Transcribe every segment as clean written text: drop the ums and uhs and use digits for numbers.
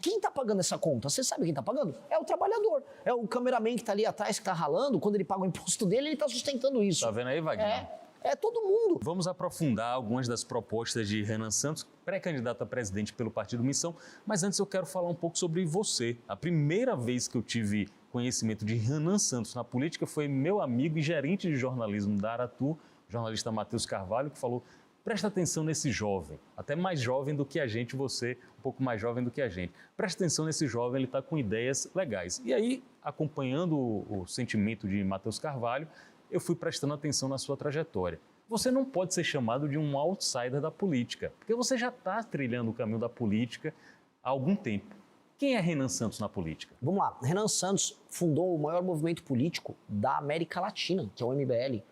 quem tá pagando essa conta? Você sabe quem tá pagando? É o trabalhador. É o cameraman que tá ali atrás, que tá ralando. Quando ele paga o imposto dele, ele tá sustentando isso. Tá vendo aí, Wagner? É todo mundo. Vamos aprofundar algumas das propostas de Renan Santos, pré-candidato a presidente pelo Partido Missão, mas antes eu quero falar um pouco sobre você. A primeira vez que eu tive conhecimento de Renan Santos na política foi meu amigo e gerente de jornalismo da Aratu, jornalista Matheus Carvalho, que falou: presta atenção nesse jovem, até mais jovem do que a gente, você um pouco mais jovem do que a gente. Presta atenção nesse jovem, ele está com ideias legais. E aí, acompanhando o sentimento de Matheus Carvalho, eu fui prestando atenção na sua trajetória. Você não pode ser chamado de um outsider da política, porque você já está trilhando o caminho da política há algum tempo. Quem é Renan Santos na política? Vamos lá. Renan Santos fundou o maior movimento político da América Latina, que é o MBL.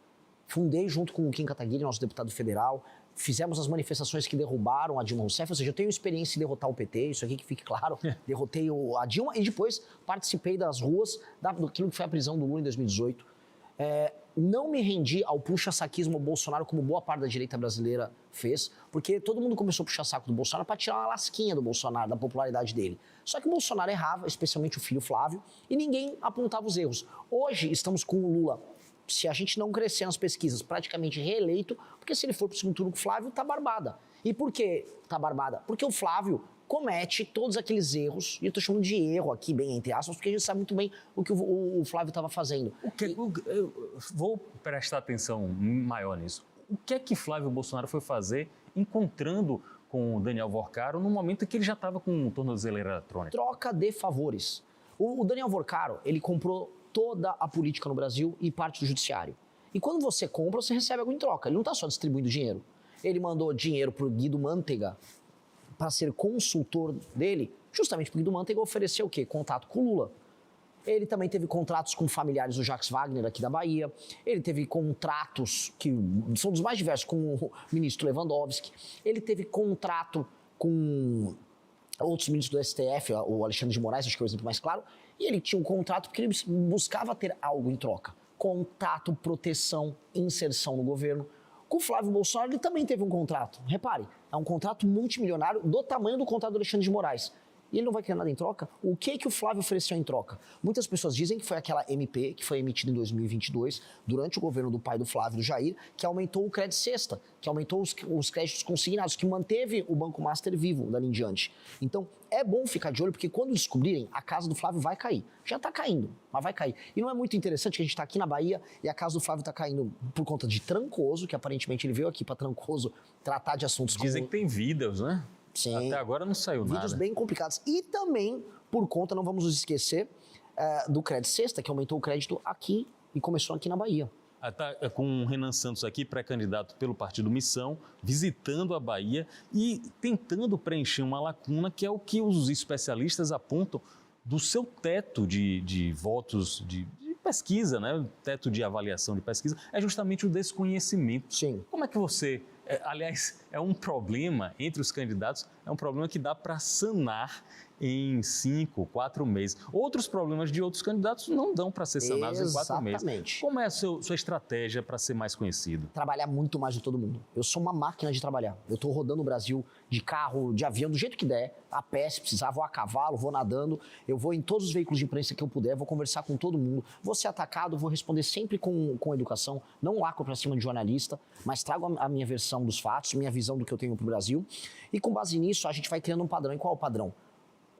Fundei junto com o Kim Kataguiri, nosso deputado federal. Fizemos as manifestações que derrubaram a Dilma Rousseff, ou seja, eu tenho experiência em derrotar o PT, isso aqui que fique claro. Derrotei a Dilma e depois participei das ruas daquilo que foi a prisão do Lula em 2018. Não me rendi ao puxa-saquismo Bolsonaro, como boa parte da direita brasileira fez, porque todo mundo começou a puxar saco do Bolsonaro para tirar uma lasquinha do Bolsonaro, da popularidade dele. Só que o Bolsonaro errava, especialmente o filho Flávio, e ninguém apontava os erros. Hoje estamos com o Lula, se a gente não crescer nas pesquisas, praticamente reeleito, porque se ele for pro segundo turno com o Flávio, tá barbada. E por que tá barbada? Porque o Flávio comete todos aqueles erros, e eu tô chamando de erro aqui, bem entre aspas, porque a gente sabe muito bem o que o Flávio estava fazendo. Eu vou prestar atenção maior nisso. O que é que Flávio Bolsonaro foi fazer encontrando com o Daniel Vorcaro no momento em que ele já estava com tornozeleira eletrônica? Troca de favores. O Daniel Vorcaro, ele comprou toda a política no Brasil e parte do judiciário. E quando você compra, você recebe algo em troca. Ele não está só distribuindo dinheiro. Ele mandou dinheiro pro Guido Mantega para ser consultor dele, justamente porque o Guido Mantega ofereceu o quê? Contato com o Lula. Ele também teve contratos com familiares do Jacques Wagner aqui da Bahia. Ele teve contratos que são dos mais diversos com o ministro Lewandowski. Ele teve contrato com outros ministros do STF, o Alexandre de Moraes, acho que é o exemplo mais claro. E ele tinha um contrato porque ele buscava ter algo em troca. Contato, proteção, inserção no governo. Com o Flávio Bolsonaro, ele também teve um contrato. Repare, é um contrato multimilionário do tamanho do contrato do Alexandre de Moraes. E ele não vai querer nada em troca? O que o Flávio ofereceu em troca? Muitas pessoas dizem que foi aquela MP que foi emitida em 2022, durante o governo do pai do Flávio, do Jair, que aumentou o crédito cesta, que aumentou os créditos consignados, que manteve o Banco Master vivo dali em diante. Então, é bom ficar de olho, porque quando descobrirem, a casa do Flávio vai cair. Já está caindo, mas vai cair. E não é muito interessante que a gente está aqui na Bahia e a casa do Flávio está caindo por conta de Trancoso, que aparentemente ele veio aqui para Trancoso tratar de assuntos Dizem que tem vídeos, né? Sim. Até agora não saiu nada. Vídeos bem complicados. E também, por conta, não vamos nos esquecer, do crédito cesta, que aumentou o crédito aqui e começou aqui na Bahia. Tá com o Renan Santos aqui, pré-candidato pelo Partido Missão, visitando a Bahia e tentando preencher uma lacuna que é o que os especialistas apontam do seu teto de votos de pesquisa, né? O teto de avaliação de pesquisa, é justamente o desconhecimento. Sim. Como é que você... aliás, é um problema entre os candidatos, é um problema que dá para sanar em 5, 4 meses. Outros problemas de outros candidatos não dão para ser sanados em 4 meses. Exatamente. Como é a sua estratégia para ser mais conhecido? Trabalhar muito mais de todo mundo. Eu sou uma máquina de trabalhar. Eu tô rodando o Brasil de carro, de avião, do jeito que der, a pé, se precisar, vou a cavalo, vou nadando, eu vou em todos os veículos de imprensa que eu puder, vou conversar com todo mundo, vou ser atacado, vou responder sempre com educação, não lacro pra cima de jornalista, mas trago a minha versão dos fatos, minha visão do que eu tenho pro Brasil, e com base nisso a gente vai criando um padrão. E qual é o padrão?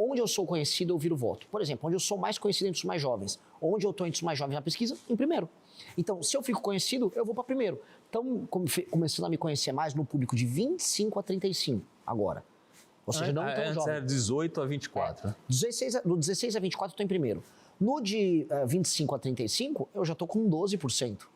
Onde eu sou conhecido, eu viro voto. Por exemplo, onde eu sou mais conhecido entre os mais jovens. Onde eu estou entre os mais jovens na pesquisa, em primeiro. Então, se eu fico conhecido, eu vou para primeiro. Então, começando a me conhecer mais no público de 25 a 35, agora. Ou seja, não tão jovem. É 18 a 24. Né? Do 16 a 24 eu estou em primeiro. No de 25 a 35, eu já estou com 12%.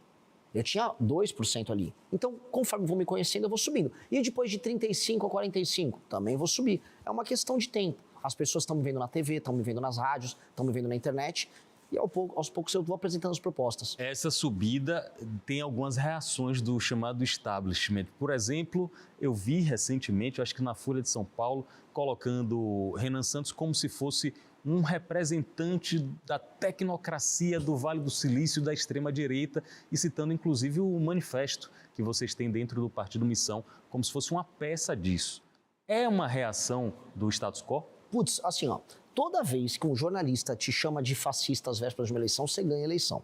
Eu tinha 2% ali. Então, conforme vou me conhecendo, eu vou subindo. E depois de 35 a 45, também vou subir. É uma questão de tempo. As pessoas estão me vendo na TV, estão me vendo nas rádios, estão me vendo na internet. E aos poucos eu vou apresentando as propostas. Essa subida tem algumas reações do chamado establishment. Por exemplo, eu vi recentemente, eu acho que na Folha de São Paulo, colocando Renan Santos como se fosse um representante da tecnocracia do Vale do Silício, da extrema-direita, e citando inclusive o manifesto que vocês têm dentro do Partido Missão, como se fosse uma peça disso. É uma reação do status quo? Putz, assim, ó, toda vez que um jornalista te chama de fascista às vésperas de uma eleição, você ganha a eleição.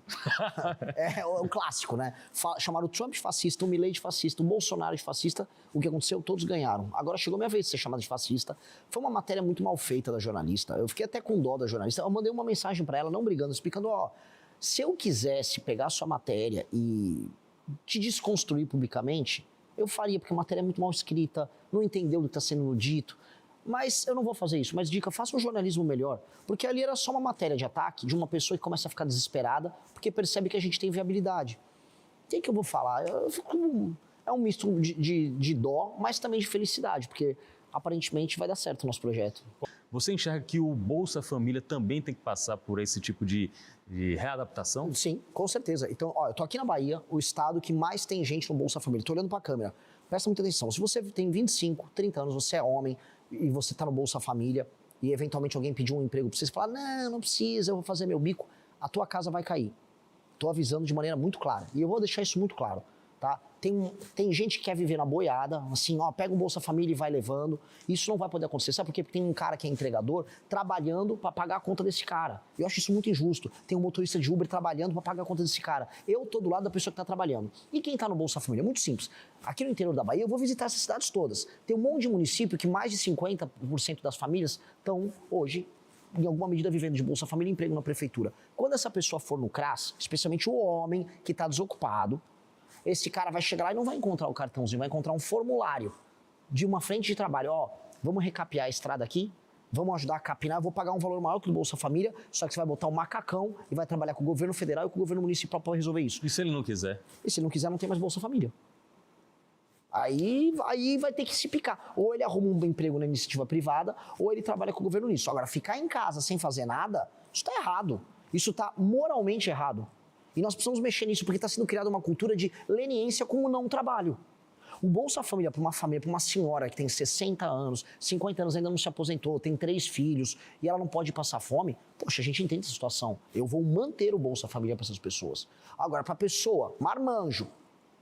É o clássico, né? Chamaram o Trump de fascista, o Milei de fascista, o Bolsonaro de fascista. O que aconteceu? Todos ganharam. Agora chegou minha vez de ser chamado de fascista. Foi uma matéria muito mal feita da jornalista. Eu fiquei até com dó da jornalista. Eu mandei uma mensagem pra ela, não brigando, explicando, ó, se eu quisesse pegar a sua matéria e te desconstruir publicamente, eu faria, porque a matéria é muito mal escrita, não entendeu o que está sendo dito. Mas eu não vou fazer isso. Mas dica, faça um jornalismo melhor. Porque ali era só uma matéria de ataque de uma pessoa que começa a ficar desesperada porque percebe que a gente tem viabilidade. O que eu vou falar? É um misto de dó, mas também de felicidade, porque aparentemente vai dar certo o nosso projeto. Você enxerga que o Bolsa Família também tem que passar por esse tipo de readaptação? Sim, com certeza. Então, ó, eu tô aqui na Bahia, o estado que mais tem gente no Bolsa Família. Tô olhando pra câmera. Presta muita atenção. Se você tem 25, 30 anos, você é homem e você tá no Bolsa Família e eventualmente alguém pediu um emprego pra você, falar, não precisa, eu vou fazer meu bico, a tua casa vai cair. Tô avisando de maneira muito clara. E eu vou deixar isso muito claro, tá? Tem gente que quer viver na boiada, assim, ó, pega um Bolsa Família e vai levando. Isso não vai poder acontecer. Sabe por quê? Porque tem um cara que é entregador trabalhando para pagar a conta desse cara. Eu acho isso muito injusto. Tem um motorista de Uber trabalhando para pagar a conta desse cara. Eu tô do lado da pessoa que tá trabalhando. E quem tá no Bolsa Família? É muito simples. Aqui no interior da Bahia, eu vou visitar essas cidades todas. Tem um monte de município que mais de 50% das famílias estão hoje em alguma medida vivendo de Bolsa Família e emprego na prefeitura. Quando essa pessoa for no CRAS, especialmente o homem que está desocupado, esse cara vai chegar lá e não vai encontrar o cartãozinho, vai encontrar um formulário de uma frente de trabalho. Ó, vamos recapear a estrada aqui, vamos ajudar a capinar, eu vou pagar um valor maior que o Bolsa Família, só que você vai botar um macacão e vai trabalhar com o governo federal e com o governo municipal para resolver isso. E se ele não quiser? E se ele não quiser, não tem mais Bolsa Família. Aí vai ter que se picar. Ou ele arruma um emprego na iniciativa privada, ou ele trabalha com o governo nisso. Agora, ficar em casa sem fazer nada, isso está errado. Isso está moralmente errado. E nós precisamos mexer nisso, porque está sendo criada uma cultura de leniência com o não trabalho. O Bolsa Família, para uma família, para uma senhora que tem 60 anos, 50 anos, ainda não se aposentou, tem 3 filhos, e ela não pode passar fome, poxa, a gente entende essa situação. Eu vou manter o Bolsa Família para essas pessoas. Agora, para a pessoa, marmanjo,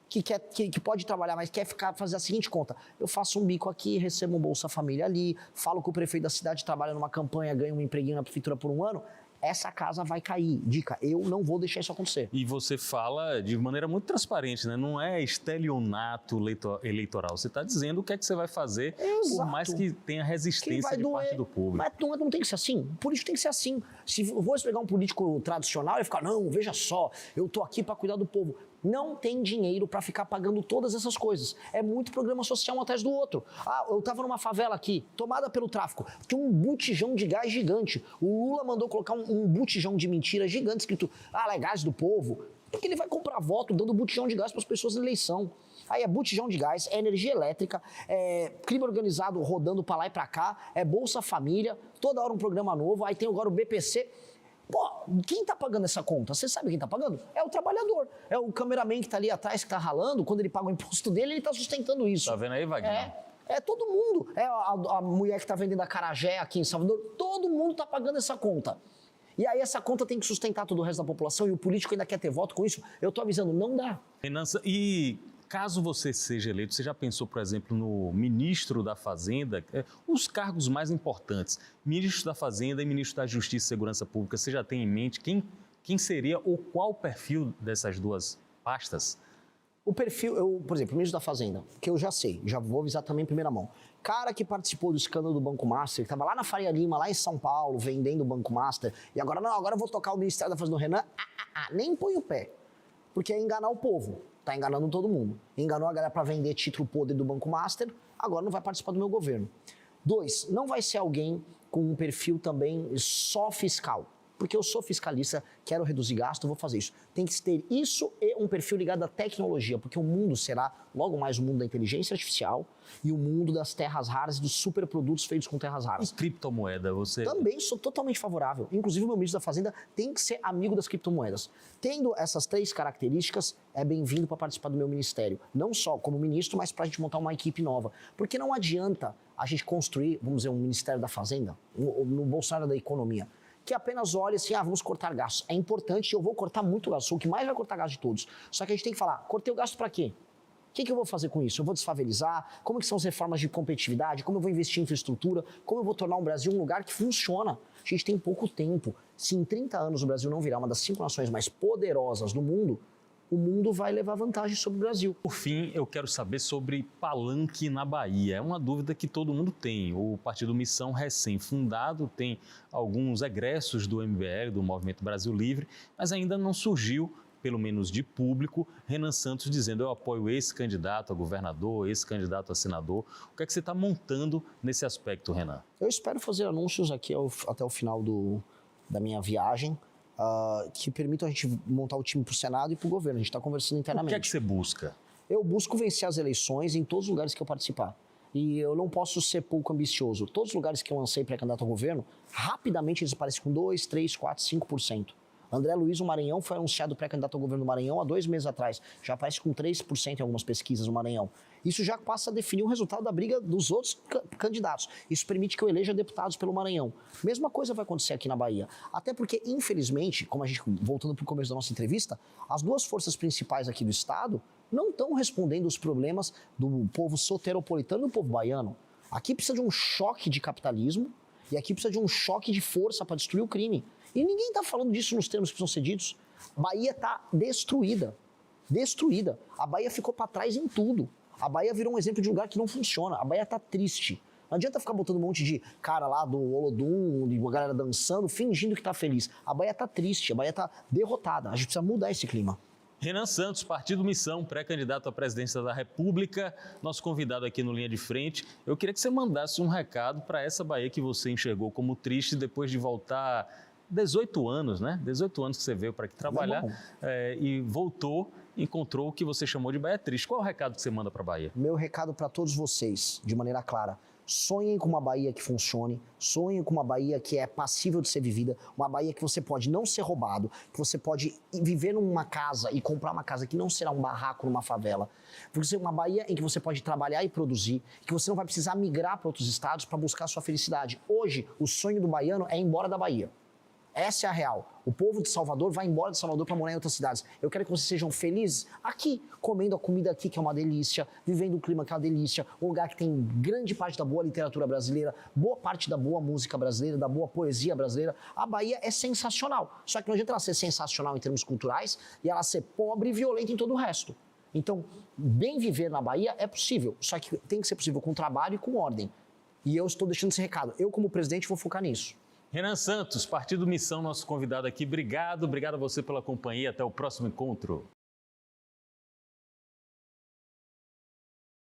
que pode trabalhar, mas quer fazer a seguinte conta, eu faço um bico aqui, recebo um Bolsa Família ali, falo que o prefeito da cidade trabalha numa campanha, ganha um empreguinho na prefeitura por um ano, essa casa vai cair. Dica, eu não vou deixar isso acontecer. E você fala de maneira muito transparente, né? Não é estelionato eleitoral. Você está dizendo o que é que você vai fazer, Exato. por mais que tenha resistência de parte do público. Mas não tem que ser assim. O político tem que ser assim. Se eu vou pegar um político tradicional e ficar, não, veja só, eu tô aqui para cuidar do povo. Não tem dinheiro para ficar pagando todas essas coisas. É muito programa social um atrás do outro. Ah, eu tava numa favela aqui, tomada pelo tráfico. Tinha um botijão de gás gigante. O Lula mandou colocar um botijão de mentira gigante escrito, é gás do povo. Porque ele vai comprar voto dando botijão de gás para as pessoas na eleição. Aí é botijão de gás, é energia elétrica, é crime organizado rodando para lá e para cá, é Bolsa Família, toda hora um programa novo, aí tem agora o BPC. Pô, quem tá pagando essa conta? Você sabe quem tá pagando? É o trabalhador. É o cameraman que tá ali atrás, que tá ralando. Quando ele paga o imposto dele, ele tá sustentando isso. Tá vendo aí, Wagner? É todo mundo. É a mulher que tá vendendo acarajé aqui em Salvador. Todo mundo tá pagando essa conta. E aí essa conta tem que sustentar todo o resto da população e o político ainda quer ter voto com isso. Eu tô avisando, não dá. Renan, e caso você seja eleito, você já pensou, por exemplo, no ministro da Fazenda, os cargos mais importantes, ministro da Fazenda e ministro da Justiça e Segurança Pública, você já tem em mente quem seria ou qual o perfil dessas duas pastas? O perfil, por exemplo, o ministro da Fazenda, que eu já sei, já vou avisar também em primeira mão. Cara que participou do escândalo do Banco Master, que estava lá na Faria Lima, lá em São Paulo, vendendo o Banco Master, e agora não, agora eu vou tocar o Ministério da Fazenda do Renan, nem põe o pé, porque é enganar o povo. Tá enganando todo mundo. Enganou a galera para vender título podre do Banco Master, agora não vai participar do meu governo. 2, não vai ser alguém com um perfil também só fiscal. Porque eu sou fiscalista, quero reduzir gasto, vou fazer isso. Tem que ter isso e um perfil ligado à tecnologia, porque o mundo será logo mais o mundo da inteligência artificial e o mundo das terras raras e dos superprodutos feitos com terras raras. E criptomoeda, você... Também sou totalmente favorável. Inclusive, o meu ministro da Fazenda tem que ser amigo das criptomoedas. Tendo essas 3 características, é bem-vindo para participar do meu ministério. Não só como ministro, mas para a gente montar uma equipe nova. Porque não adianta a gente construir, vamos dizer, um Ministério da Fazenda, no Bolsonaro da Economia, que apenas olha assim, vamos cortar gastos. É importante, eu vou cortar muito gasto, sou o que mais vai cortar gasto de todos. Só que a gente tem que falar, cortei o gasto para quê? O que eu vou fazer com isso? Eu vou desfavelizar? Como que são as reformas de competitividade? Como eu vou investir em infraestrutura? Como eu vou tornar o Brasil um lugar que funciona? A gente tem pouco tempo. Se em 30 anos o Brasil não virar uma das 5 nações mais poderosas do mundo, o mundo vai levar vantagem sobre o Brasil. Por fim, eu quero saber sobre palanque na Bahia. É uma dúvida que todo mundo tem. O Partido Missão, recém-fundado, tem alguns egressos do MBL, do Movimento Brasil Livre, mas ainda não surgiu, pelo menos de público, Renan Santos dizendo: eu apoio esse candidato a governador, esse candidato a senador. O que é que você está montando nesse aspecto, Renan? Eu espero fazer anúncios aqui até o final da minha viagem, que permitam a gente montar o time para o Senado e para o governo. A gente está conversando internamente. O que é que você busca? Eu busco vencer as eleições em todos os lugares que eu participar. E eu não posso ser pouco ambicioso. Todos os lugares que eu lancei pré-candidato ao governo, rapidamente eles aparecem com 2, 3, 4, 5%. André Luiz, do Maranhão, foi anunciado pré-candidato ao governo do Maranhão há 2 meses atrás. Já aparece com 3% em algumas pesquisas no Maranhão. Isso já passa a definir o resultado da briga dos outros candidatos. Isso permite que eu eleja deputados pelo Maranhão. Mesma coisa vai acontecer aqui na Bahia. Até porque, infelizmente, como a gente, voltando para o começo da nossa entrevista, as duas forças principais aqui do Estado não estão respondendo os problemas do povo soteropolitano e do povo baiano. Aqui precisa de um choque de capitalismo e aqui precisa de um choque de força para destruir o crime. E ninguém está falando disso nos termos que são cedidos. Bahia está destruída. Destruída. A Bahia ficou para trás em tudo. A Bahia virou um exemplo de lugar que não funciona. A Bahia está triste. Não adianta ficar botando um monte de cara lá do Olodum, de uma galera dançando, fingindo que está feliz. A Bahia está triste, a Bahia está derrotada. A gente precisa mudar esse clima. Renan Santos, Partido Missão, pré-candidato à presidência da República, nosso convidado aqui no Linha de Frente. Eu queria que você mandasse um recado para essa Bahia que você enxergou como triste depois de voltar 18 anos, né? 18 anos que você veio para aqui trabalhar e voltou, encontrou o que você chamou de Bahia triste. Qual é o recado que você manda para a Bahia? Meu recado para todos vocês, de maneira clara: sonhem com uma Bahia que funcione, sonhem com uma Bahia que é passível de ser vivida, uma Bahia que você pode não ser roubado, que você pode viver numa casa e comprar uma casa que não será um barraco numa favela. Porque uma Bahia em que você pode trabalhar e produzir, que você não vai precisar migrar para outros estados para buscar a sua felicidade. Hoje, o sonho do baiano é ir embora da Bahia. Essa é a real. O povo de Salvador vai embora de Salvador para morar em outras cidades. Eu quero que vocês sejam felizes aqui, comendo a comida aqui, que é uma delícia, vivendo o clima que é uma delícia, um lugar que tem grande parte da boa literatura brasileira, boa parte da boa música brasileira, da boa poesia brasileira. A Bahia é sensacional. Só que não adianta ela ser sensacional em termos culturais e ela ser pobre e violenta em todo o resto. Então, bem viver na Bahia é possível, só que tem que ser possível com trabalho e com ordem. E eu estou deixando esse recado. Eu, como presidente, vou focar nisso. Renan Santos, Partido Missão, nosso convidado aqui. Obrigado a você pela companhia. Até o próximo encontro.